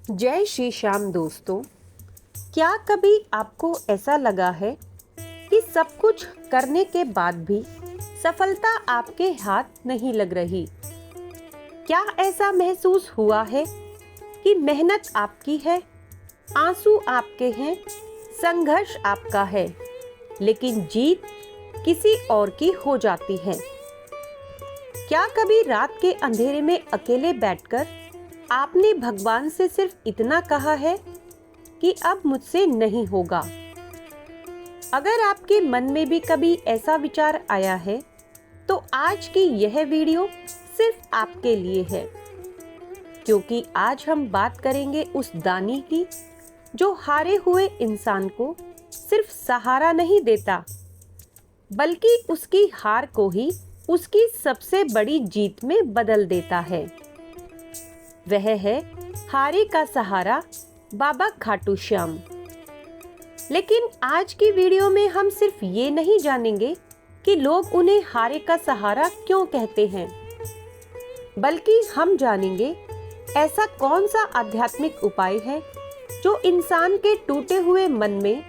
जय श्री श्याम दोस्तों। क्या कभी आपको ऐसा लगा है कि सब कुछ करने के बाद भी सफलता आपके हाथ नहीं लग रही? क्या ऐसा महसूस हुआ है कि मेहनत आपकी है, आंसू आपके हैं, संघर्ष आपका है, लेकिन जीत किसी और की हो जाती है? क्या कभी रात के अंधेरे में अकेले बैठकर आपने भगवान से सिर्फ इतना कहा है कि अब मुझसे नहीं होगा? अगर आपके मन में भी कभी ऐसा विचार आया है तो आज की यह वीडियो सिर्फ आपके लिए है, क्योंकि आज हम बात करेंगे उस दानी की जो हारे हुए इंसान को सिर्फ सहारा नहीं देता, बल्कि उसकी हार को ही उसकी सबसे बड़ी जीत में बदल देता है। वह है हारे का सहारा बाबा खाटू श्याम। लेकिन आज की वीडियो में हम सिर्फ ये नहीं जानेंगे कि लोग उन्हें हारे का सहारा क्यों कहते हैं, बल्कि हम जानेंगे ऐसा कौन सा आध्यात्मिक उपाय है जो इंसान के टूटे हुए मन में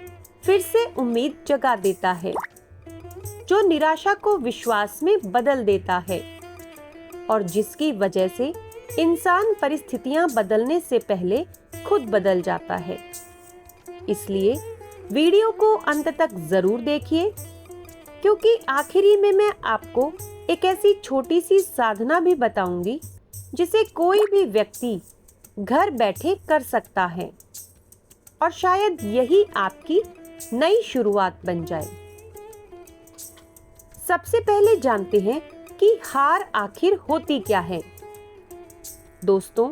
फिर से उम्मीद जगा देता है, जो निराशा को विश्वास में बदल देता है और जिसकी वजह से इंसान परिस्थितियां बदलने से पहले खुद बदल जाता है। इसलिए वीडियो को अंत तक जरूर देखिए, क्योंकि आखिरी में मैं आपको एक ऐसी छोटी सी साधना भी बताऊंगी जिसे कोई भी व्यक्ति घर बैठे कर सकता है और शायद यही आपकी नई शुरुआत बन जाए। सबसे पहले जानते हैं कि हार आखिर होती क्या है। दोस्तों,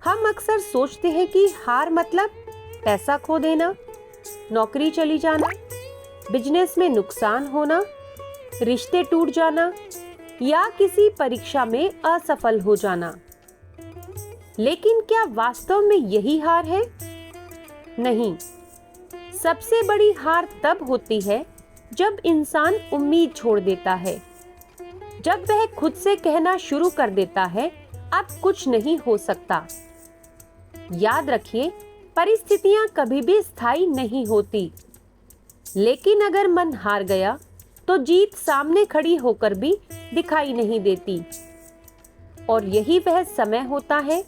हम अक्सर सोचते हैं कि हार मतलब पैसा खो देना, नौकरी चली जाना, बिजनेस में नुकसान होना, रिश्ते टूट जाना या किसी परीक्षा में असफल हो जाना। लेकिन क्या वास्तव में यही हार है? नहीं। सबसे बड़ी हार तब होती है जब इंसान उम्मीद छोड़ देता है, जब वह खुद से कहना शुरू कर देता है अब कुछ नहीं हो सकता। याद रखिए, परिस्थितियां कभी भी स्थायी नहीं होती, लेकिन अगर मन हार गया तो जीत सामने खड़ी होकर भी दिखाई नहीं देती। और यही वह समय होता है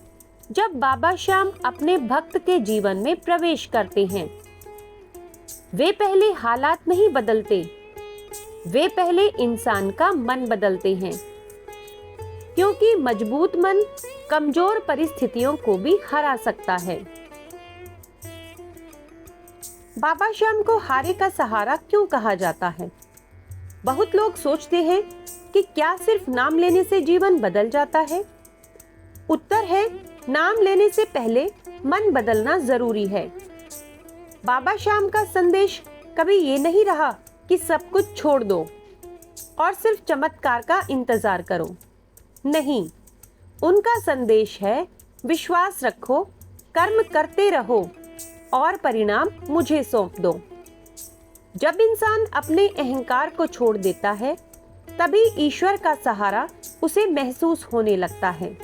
जब बाबा श्याम अपने भक्त के जीवन में प्रवेश करते हैं। वे पहले हालात नहीं बदलते, वे पहले इंसान का मन बदलते हैं, क्योंकि मजबूत मन कमजोर परिस्थितियों को भी हरा सकता है। बाबा श्याम को हारे का सहारा क्यों कहा जाता है? बहुत लोग सोचते हैं कि क्या सिर्फ नाम लेने से जीवन बदल जाता है? उत्तर है, नाम लेने से पहले मन बदलना जरूरी है। बाबा श्याम का संदेश कभी ये नहीं रहा कि सब कुछ छोड़ दो और सिर्फ चमत्कार का इंतजार करो। नहीं, उनका संदेश है विश्वास रखो, कर्म करते रहो और परिणाम मुझे सौंप दो। जब इंसान अपने अहंकार को छोड़ देता है, तभी ईश्वर का सहारा उसे महसूस होने लगता है।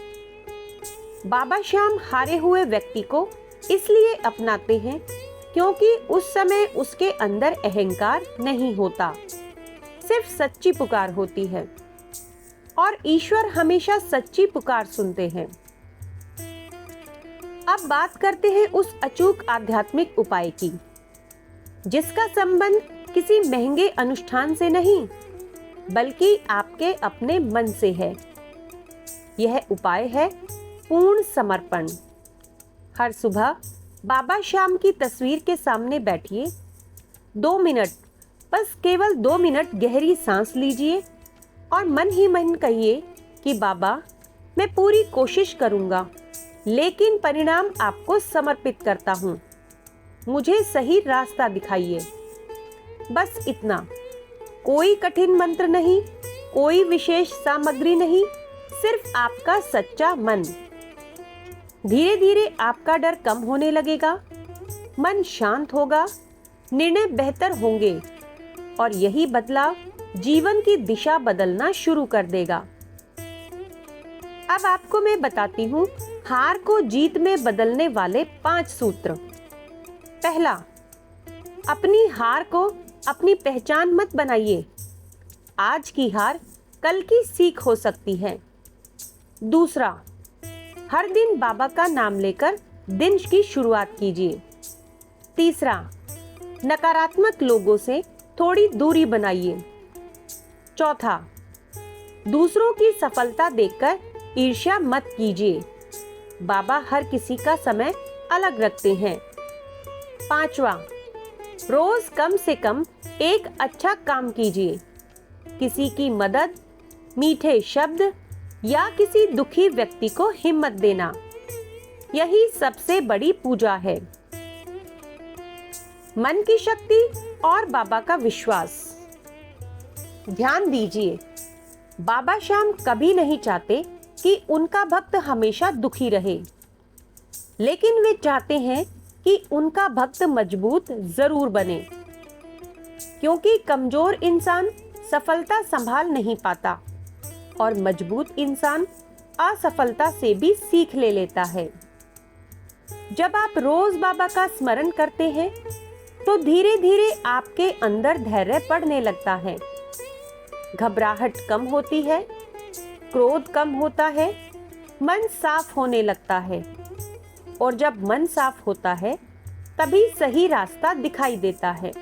बाबा श्याम हारे हुए व्यक्ति को इसलिए अपनाते हैं क्योंकि उस समय उसके अंदर अहंकार नहीं होता, सिर्फ सच्ची पुकार होती है और ईश्वर हमेशा सच्ची पुकार सुनते हैं। अब बात करते हैं उस अचूक आध्यात्मिक उपाय की, जिसका संबंध किसी महंगे अनुष्ठान से नहीं, बल्कि आपके अपने मन से है। यह उपाय है पूर्ण समर्पण। हर सुबह बाबा श्याम की तस्वीर के सामने बैठिए, 2 मिनट, बस केवल 2 मिनट गहरी सांस लीजिए और मन ही मन कहिए कि बाबा, मैं पूरी कोशिश करूंगा, लेकिन परिणाम आपको समर्पित करता हूं। मुझे सही रास्ता दिखाइए। बस इतना। कोई कठिन मंत्र नहीं, कोई विशेष सामग्री नहीं, सिर्फ आपका सच्चा मन। धीरे धीरे आपका डर कम होने लगेगा, मन शांत होगा, निर्णय बेहतर होंगे और यही बदलाव जीवन की दिशा बदलना शुरू कर देगा। अब आपको मैं बताती हूँ हार को जीत में बदलने वाले 5 सूत्र। पहला, अपनी हार को अपनी पहचान मत बनाइए। आज की हार कल की सीख हो सकती है। दूसरा, हर दिन बाबा का नाम लेकर दिन की शुरुआत कीजिए। तीसरा, नकारात्मक लोगों से थोड़ी दूरी बनाइए। चौथा, दूसरों की सफलता देखकर ईर्ष्या मत कीजिए। बाबा हर किसी का समय अलग रखते हैं। पांचवा, रोज कम से कम एक अच्छा काम कीजिए। किसी की मदद, मीठे शब्द या किसी दुखी व्यक्ति को हिम्मत देना, यही सबसे बड़ी पूजा है। मन की शक्ति और बाबा का विश्वास। ध्यान दीजिए, बाबा श्याम कभी नहीं चाहते कि उनका भक्त हमेशा दुखी रहे, लेकिन वे चाहते हैं कि उनका भक्त मजबूत जरूर बने, क्योंकि कमजोर इंसान सफलता संभाल नहीं पाता और मजबूत इंसान असफलता से भी सीख ले लेता है। जब आप रोज बाबा का स्मरण करते हैं तो धीरे धीरे आपके अंदर धैर्य बढ़ने लगता है, घबराहट कम होती है, क्रोध कम होता है, मन साफ होने लगता है। और जब मन साफ होता है तभी सही रास्ता दिखाई देता है।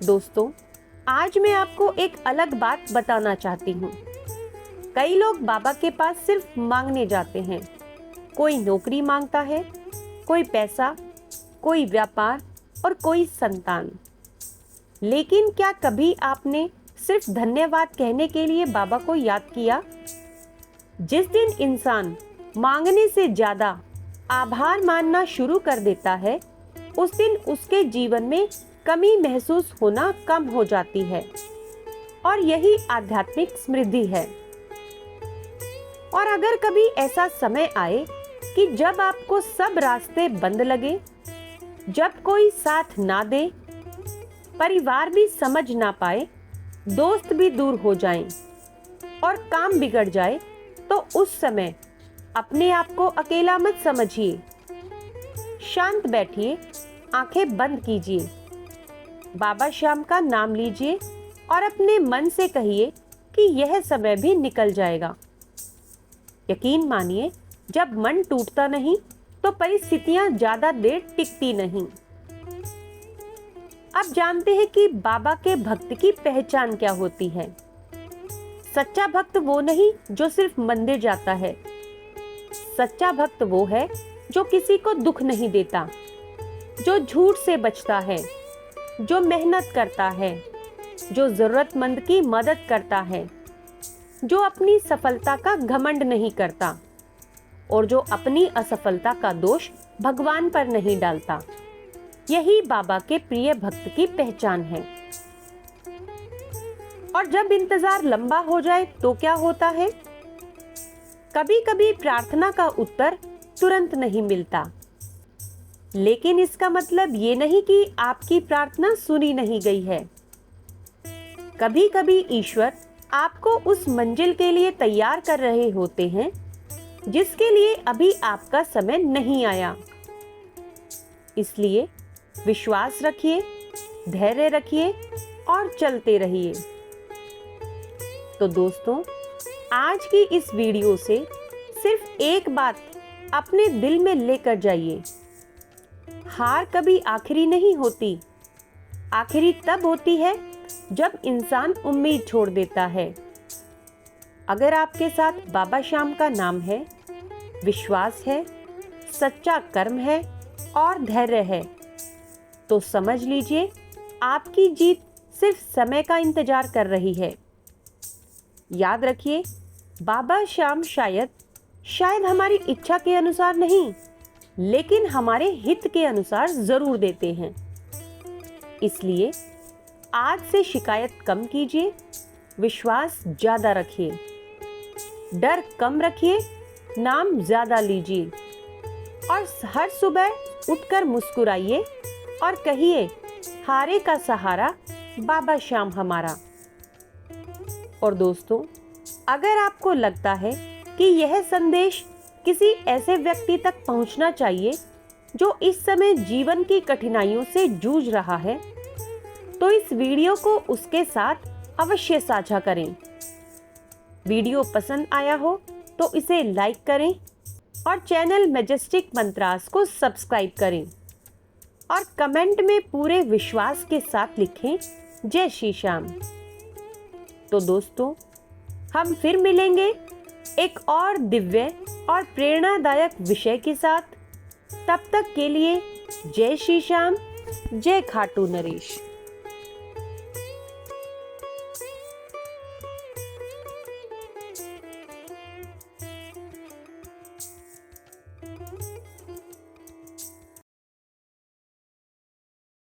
दोस्तों, आज मैं आपको एक अलग बात बताना चाहती हूँ। कई लोग बाबा के पास सिर्फ मांगने जाते हैं। कोई नौकरी मांगता है, कोई पैसा, कोई व्यापार और कोई संतान। लेकिन क्या कभी आपने सिर्फ धन्यवाद कहने के लिए बाबा को याद किया? जिस दिन इंसान मांगने से ज्यादा आभार मानना शुरू कर देता है, उस दिन उसके जीवन में कमी महसूस होना कम हो जाती है और यही आध्यात्मिक समृद्धि है। और अगर कभी ऐसा समय आए कि जब आपको सब रास्ते बंद लगे, जब कोई साथ ना दे, परिवार भी समझ ना पाए, दोस्त भी दूर हो जाएं और काम बिगड़ जाए, तो उस समय अपने आप को अकेला मत समझिए। शांत बैठिए, आंखें बंद कीजिए, बाबा श्याम का नाम लीजिए और अपने मन से कहिए कि यह समय भी निकल जाएगा। यकीन मानिए, जब मन टूटता नहीं तो परिस्थितियां ज्यादा देर टिकती नहीं। अब जानते हैं कि बाबा के भक्त की पहचान क्या होती है। सच्चा भक्त वो नहीं जो सिर्फ मंदिर जाता है। सच्चा भक्त वो है जो किसी को दुख नहीं देता, जो झूठ से बचता है, जो मेहनत करता है, जो जरूरतमंद की मदद करता है, जो अपनी सफलता का घमंड नहीं करता और जो अपनी असफलता का दोष भगवान पर नहीं डालता। यही बाबा के प्रिय भक्त की पहचान है। और जब इंतजार लंबा हो जाए तो क्या होता है? कभी कभी प्रार्थना का उत्तर तुरंत नहीं मिलता, लेकिन इसका मतलब ये नहीं कि आपकी प्रार्थना सुनी नहीं गई है। कभी कभी ईश्वर आपको उस मंजिल के लिए तैयार कर रहे होते हैं जिसके लिए अभी आपका समय नहीं आया। इसलिए विश्वास रखिए, धैर्य रखिए और चलते रहिए। तो दोस्तों, आज की इस वीडियो से सिर्फ एक बात अपने दिल में लेकर जाइए। हार कभी आखिरी नहीं होती। आखिरी तब होती है जब इंसान उम्मीद छोड़ देता है। अगर आपके साथ बाबा श्याम का नाम है, विश्वास है, सच्चा कर्म है और धैर्य है, तो समझ लीजिए आपकी जीत सिर्फ समय का इंतजार कर रही है। याद रखिए, बाबा श्याम शायद हमारी इच्छा के अनुसार नहीं, लेकिन हमारे हित के अनुसार जरूर देते हैं। इसलिए आज से शिकायत कम कीजिए, विश्वास ज्यादा रखिए, डर कम रखिए, नाम ज्यादा लीजिए और हर सुबह उठकर मुस्कुराइए और कहिए, हारे का सहारा बाबा श्याम हमारा। और दोस्तों, अगर आपको लगता है कि यह संदेश किसी ऐसे व्यक्ति तक पहुंचना चाहिए जो इस समय जीवन की कठिनाइयों से जूझ रहा है, तो इस वीडियो को उसके साथ अवश्य साझा करें। वीडियो पसंद आया हो तो इसे लाइक करें और चैनल मैजेस्टिक मंत्रास को सब्सक्राइब करें और कमेंट में पूरे विश्वास के साथ लिखें जय श्री श्याम। तो दोस्तों, हम फिर मिलेंगे एक और दिव्य और प्रेरणादायक विषय के साथ। तब तक के लिए जय श्री श्याम, जय खाटू नरेश।